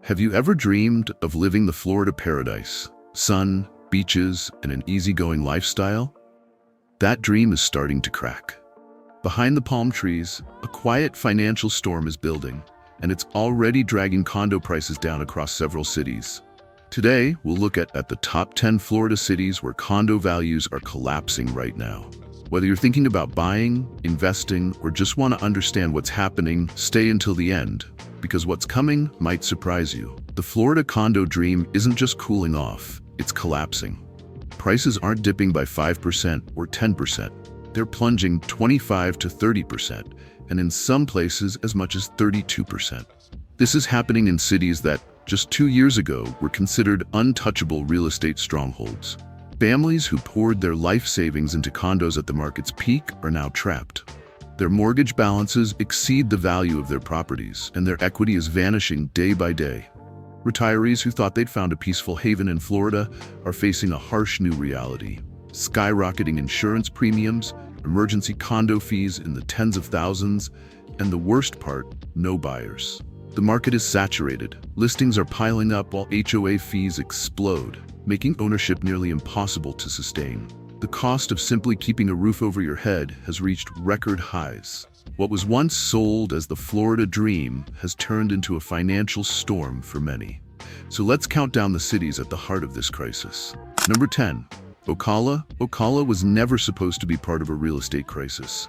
Have you ever dreamed of living the Florida paradise? Sun, beaches, and an easygoing lifestyle? That dream is starting to crack. Behind the palm trees, a quiet financial storm is building, and it's already dragging condo prices down across several cities. Today, we'll look at the top 10 Florida cities where condo values are collapsing right now. Whether you're thinking about buying, investing, or just want to understand what's happening, stay until the end, because what's coming might surprise you. The Florida condo dream isn't just cooling off, it's collapsing. Prices aren't dipping by 5% or 10%. They're plunging 25 to 30%, and in some places as much as 32%. This is happening in cities that, just 2 years ago, were considered untouchable real estate strongholds. Families who poured their life savings into condos at the market's peak are now trapped. Their mortgage balances exceed the value of their properties, and their equity is vanishing day by day. Retirees who thought they'd found a peaceful haven in Florida are facing a harsh new reality. Skyrocketing insurance premiums, emergency condo fees in the tens of thousands, and the worst part, no buyers. The market is saturated. Listings are piling up while HOA fees explode, making ownership nearly impossible to sustain. The cost of simply keeping a roof over your head has reached record highs. What was once sold as the Florida dream has turned into a financial storm for many. So let's count down the cities at the heart of this crisis. Number 10. Ocala. Ocala was never supposed to be part of a real estate crisis.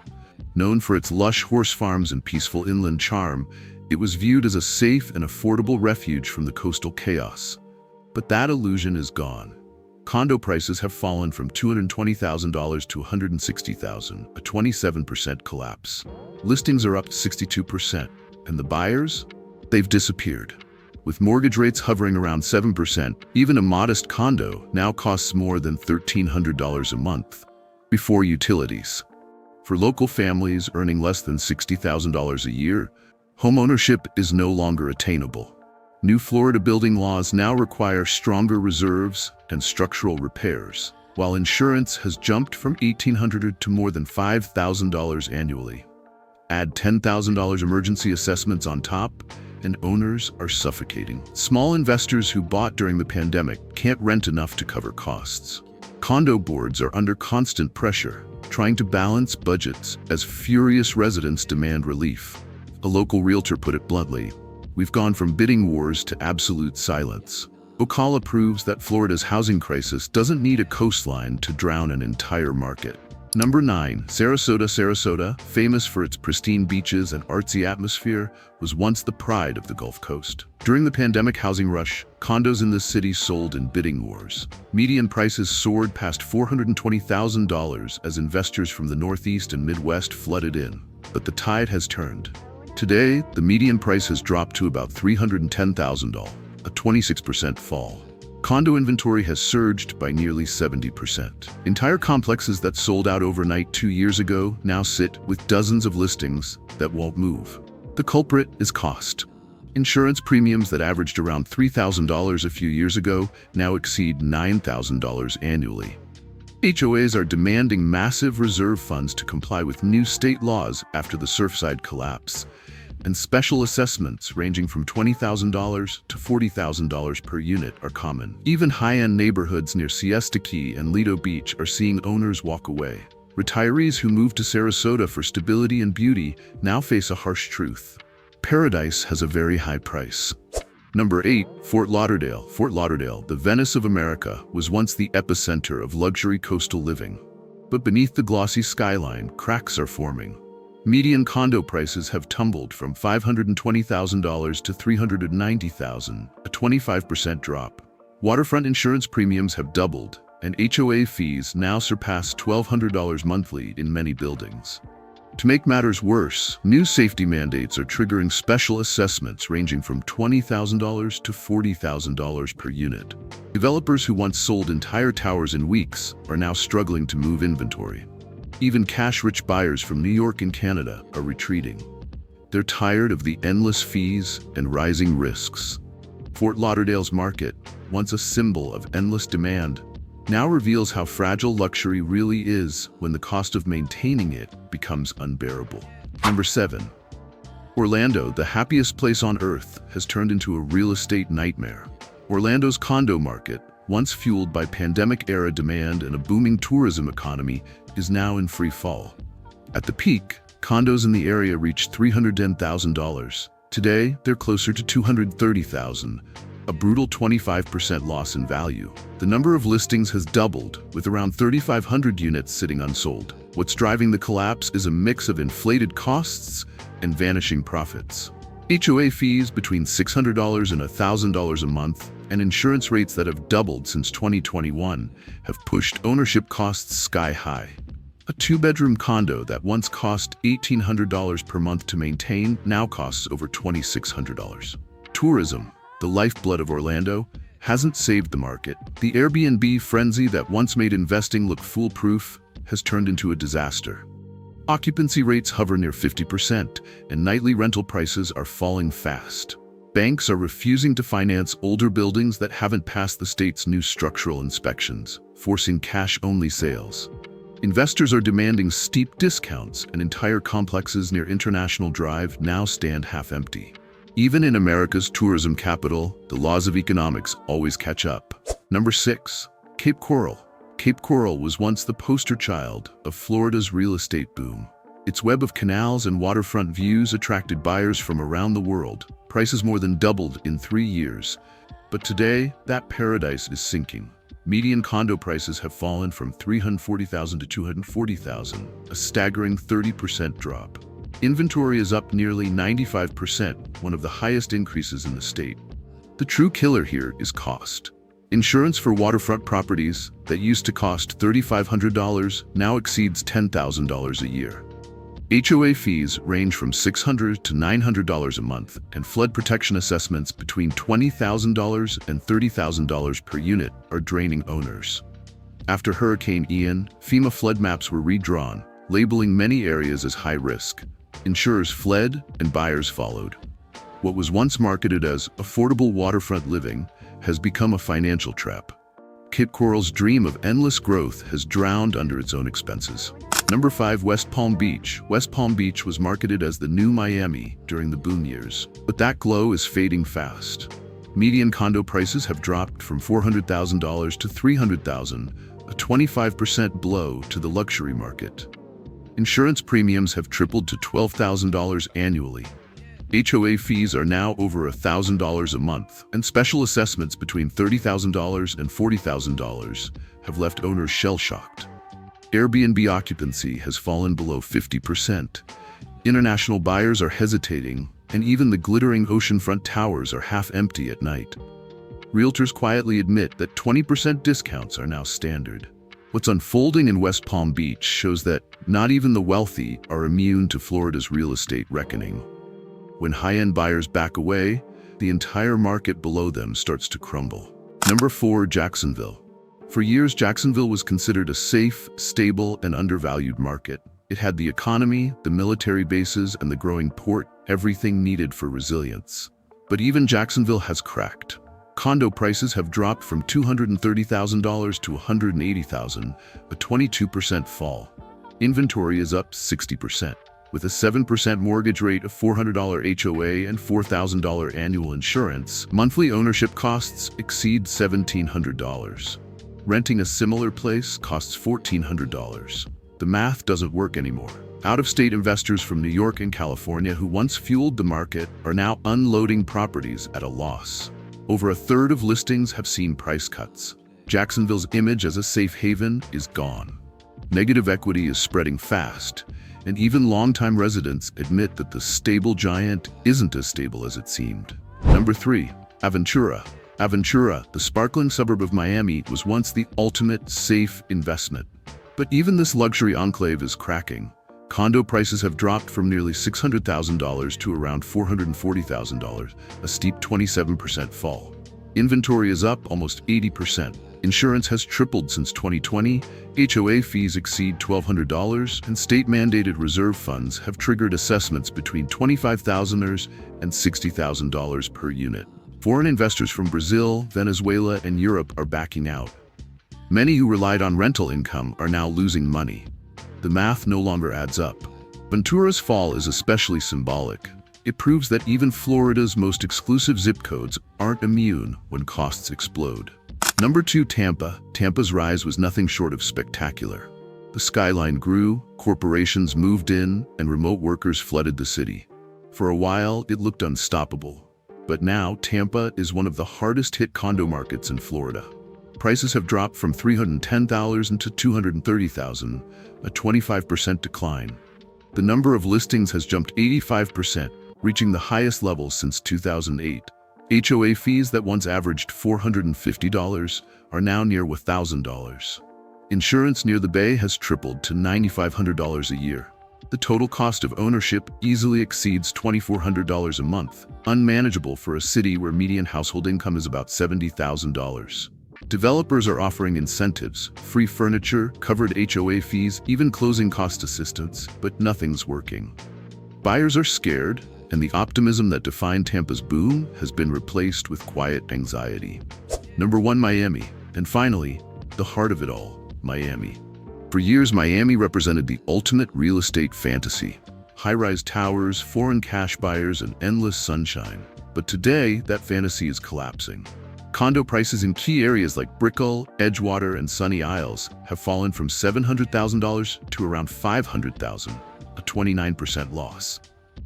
Known for its lush horse farms and peaceful inland charm, it was viewed as a safe and affordable refuge from the coastal chaos. But that illusion is gone. Condo prices have fallen from $220,000 to $160,000, a 27% collapse. Listings are up 62%, and the buyers? They've disappeared. With mortgage rates hovering around 7%, even a modest condo now costs more than $1,300 a month, before utilities. For local families earning less than $60,000 a year, homeownership is no longer attainable. New Florida building laws now require stronger reserves and structural repairs, while insurance has jumped from $1,800 to more than $5,000 annually. Add $10,000 emergency assessments on top, and owners are suffocating. Small investors who bought during the pandemic can't rent enough to cover costs. Condo boards are under constant pressure, trying to balance budgets as furious residents demand relief. A local realtor put it bluntly, "We've gone from bidding wars to absolute silence." Ocala proves that Florida's housing crisis doesn't need a coastline to drown an entire market. Number 9. Sarasota. Sarasota, famous for its pristine beaches and artsy atmosphere, was once the pride of the Gulf Coast. During the pandemic housing rush, condos in this city sold in bidding wars. Median prices soared past $420,000 as investors from the Northeast and Midwest flooded in. But the tide has turned. Today, the median price has dropped to about $310,000, a 26% fall. Condo inventory has surged by nearly 70%. Entire complexes that sold out overnight 2 years ago now sit with dozens of listings that won't move. The culprit is cost. Insurance premiums that averaged around $3,000 a few years ago now exceed $9,000 annually. HOAs are demanding massive reserve funds to comply with new state laws after the Surfside collapse, and special assessments ranging from $20,000 to $40,000 per unit are common. Even high-end neighborhoods near Siesta Key and Lido Beach are seeing owners walk away. Retirees who moved to Sarasota for stability and beauty now face a harsh truth. Paradise has a very high price. Number 8. Fort Lauderdale. Fort Lauderdale, the Venice of America, was once the epicenter of luxury coastal living. But beneath the glossy skyline, cracks are forming. Median condo prices have tumbled from $520,000 to $390,000, a 25% drop. Waterfront insurance premiums have doubled, and HOA fees now surpass $1,200 monthly in many buildings. To make matters worse, new safety mandates are triggering special assessments ranging from $20,000 to $40,000 per unit. Developers who once sold entire towers in weeks are now struggling to move inventory. Even cash-rich buyers from New York and Canada are retreating. They're tired of the endless fees and rising risks. Fort Lauderdale's market, once a symbol of endless demand, now reveals how fragile luxury really is when the cost of maintaining it becomes unbearable. Number 7. Orlando, the happiest place on earth, has turned into a real estate nightmare. Orlando's condo market, once fueled by pandemic-era demand and a booming tourism economy, is now in free fall. At the peak, condos in the area reached $310,000. Today, they're closer to $230,000, a brutal 25% loss in value. The number of listings has doubled, with around 3,500 units sitting unsold. What's driving the collapse is a mix of inflated costs and vanishing profits. HOA fees between $600 and $1,000 a month and insurance rates that have doubled since 2021 have pushed ownership costs sky high. A two-bedroom condo that once cost $1,800 per month to maintain now costs over $2,600. Tourism, the lifeblood of Orlando, hasn't saved the market. The Airbnb frenzy that once made investing look foolproof has turned into a disaster. Occupancy rates hover near 50%, and nightly rental prices are falling fast. Banks are refusing to finance older buildings that haven't passed the state's new structural inspections, forcing cash-only sales. Investors are demanding steep discounts, and entire complexes near International Drive now stand half-empty. Even in America's tourism capital, the laws of economics always catch up. Number 6. Cape Coral. Cape Coral was once the poster child of Florida's real estate boom. Its web of canals and waterfront views attracted buyers from around the world. Prices more than doubled in 3 years. But today, that paradise is sinking. Median condo prices have fallen from $340,000 to $240,000, a staggering 30% drop. Inventory is up nearly 95%, one of the highest increases in the state. The true killer here is cost. Insurance for waterfront properties that used to cost $3,500 now exceeds $10,000 a year. HOA fees range from $600 to $900 a month, and flood protection assessments between $20,000 and $30,000 per unit are draining owners. After Hurricane Ian, FEMA flood maps were redrawn, labeling many areas as high risk. Insurers fled and buyers followed. What was once marketed as affordable waterfront living has become a financial trap. Cape Coral's dream of endless growth has drowned under its own expenses. Number 5. West Palm Beach. West Palm Beach was marketed as the new Miami during the boom years, but that glow is fading fast. Median condo prices have dropped from $400,000 to $300,000, a 25% blow to the luxury market. Insurance premiums have tripled to $12,000 annually. HOA fees are now over $1,000 a month, and special assessments between $30,000 and $40,000 have left owners shell-shocked. Airbnb occupancy has fallen below 50%. International buyers are hesitating, and even the glittering oceanfront towers are half empty at night. Realtors quietly admit that 20% discounts are now standard. What's unfolding in West Palm Beach shows that not even the wealthy are immune to Florida's real estate reckoning. When high-end buyers back away, the entire market below them starts to crumble. Number 4. Jacksonville. For years, Jacksonville was considered a safe, stable, and undervalued market. It had the economy, the military bases, and the growing port, everything needed for resilience. But even Jacksonville has cracked. Condo prices have dropped from $230,000 to $180,000, a 22% fall. Inventory is up 60%. With a 7% mortgage rate, a $400 HOA, and $4,000 annual insurance, monthly ownership costs exceed $1,700. Renting a similar place costs $1,400. The math doesn't work anymore. Out-of-state investors from New York and California who once fueled the market are now unloading properties at a loss. Over a third of listings have seen price cuts. Jacksonville's image as a safe haven is gone. Negative equity is spreading fast, and even longtime residents admit that the stable giant isn't as stable as it seemed. Number 3. Aventura. Aventura, the sparkling suburb of Miami, was once the ultimate safe investment. But even this luxury enclave is cracking. Condo prices have dropped from nearly $600,000 to around $440,000, a steep 27% fall. Inventory is up almost 80%. Insurance has tripled since 2020, HOA fees exceed $1,200, and state-mandated reserve funds have triggered assessments between $25,000 and $60,000 per unit. Foreign investors from Brazil, Venezuela, and Europe are backing out. Many who relied on rental income are now losing money. The math no longer adds up. Ventura's fall is especially symbolic. It proves that even Florida's most exclusive zip codes aren't immune when costs explode. Number 2, Tampa. Tampa's rise was nothing short of spectacular. The skyline grew, corporations moved in, and remote workers flooded the city. For a while, it looked unstoppable. But now, Tampa is one of the hardest-hit condo markets in Florida. Prices have dropped from $310,000 to $230,000, a 25% decline. The number of listings has jumped 85%, reaching the highest level since 2008. HOA fees that once averaged $450 are now near $1,000. Insurance near the Bay has tripled to $9,500 a year. The total cost of ownership easily exceeds $2,400 a month, unmanageable for a city where median household income is about $70,000. Developers are offering incentives, free furniture, covered HOA fees, even closing cost assistance, but nothing's working. Buyers are scared, and the optimism that defined Tampa's boom has been replaced with quiet anxiety. Number 1, Miami. And finally, the heart of it all, Miami. For years, Miami represented the ultimate real estate fantasy. High-rise towers, foreign cash buyers, and endless sunshine. But today, that fantasy is collapsing. Condo prices in key areas like Brickell, Edgewater, and Sunny Isles have fallen from $700,000 to around $500,000, a 29% loss.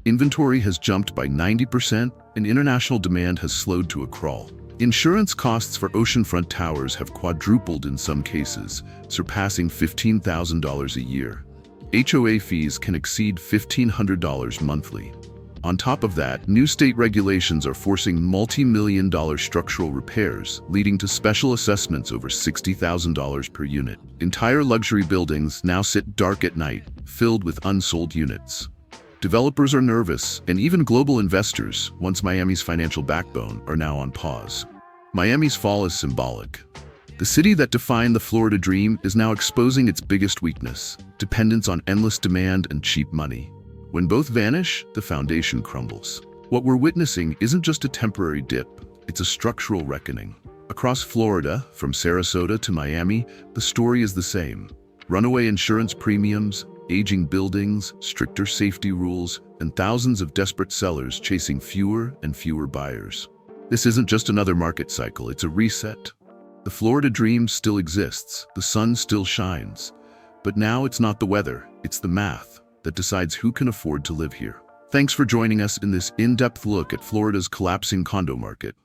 Inventory has jumped by 90%, and international demand has slowed to a crawl. Insurance costs for oceanfront towers have quadrupled in some cases, surpassing $15,000 a year. HOA fees can exceed $1,500 monthly. On top of that, new state regulations are forcing multi-million-dollar structural repairs, leading to special assessments over $60,000 per unit. Entire luxury buildings now sit dark at night, filled with unsold units. Developers are nervous, and even global investors, once Miami's financial backbone, are now on pause. Miami's fall is symbolic. The city that defined the Florida dream is now exposing its biggest weakness: dependence on endless demand and cheap money. When both vanish, the foundation crumbles. What we're witnessing isn't just a temporary dip, it's a structural reckoning. Across Florida, from Sarasota to Miami, the story is the same. Runaway insurance premiums, aging buildings, stricter safety rules, and thousands of desperate sellers chasing fewer and fewer buyers. This isn't just another market cycle, it's a reset. The Florida dream still exists, the sun still shines. But now it's not the weather, it's the math that decides who can afford to live here. Thanks for joining us in this in-depth look at Florida's collapsing condo market.